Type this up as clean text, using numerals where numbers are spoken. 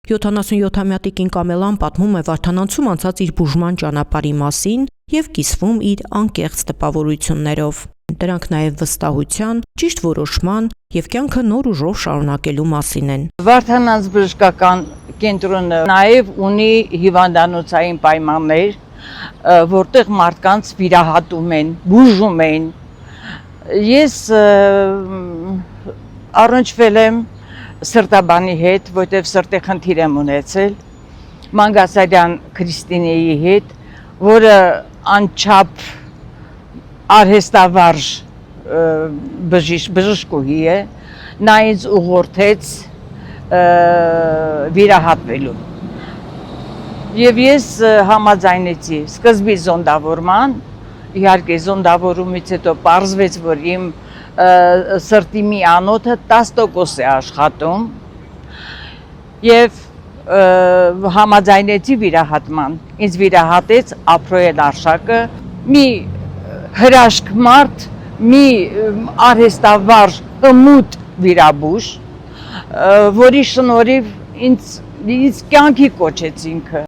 77-ամյա տիկին Կամելան պատմում է Վարդանանցում անցած իր բուժման ճանապարհի մասին եւ կիսվում իր անկեղծ տպավորություններով։ Դրանք նաեւ վստահության, ճիշտ որոշման եւ կյանքը նոր ուժով շարունակելու մասին են։ Վարդանանց բժշկական կենտրոնը նաեւ ունի հիվանդանոցային պայմաններ, որտեղ մարդկանց վիրահատում են, բուժում են։ Ես առնչվել եմ սրտաբանի հետ, որտեղ սրտի խնդիր եմ ունեցել, Մանգասարյան Քրիստինեի հետ, որը անչափ արհեստավարժ բժշկուհի է, նա ինձ ուղղորդեց վիրահատվելու։ Եվ ես համաձայնեցի սկզբի զոնդավորման, իհարկե զոնդավորումից հետո պարզվեց, որ իմ սրտի մի անոթը 10% է աշխատում և համաձայնեցի վիրահատման, ինձ վիրահատեց Ապրոյել Արշակը, մի հրաշք մարդ, մի արհեստավարժ հմուտ վիրաբույժ, որի շնորհիվ ինձ կյանքի կոչեց ինքը։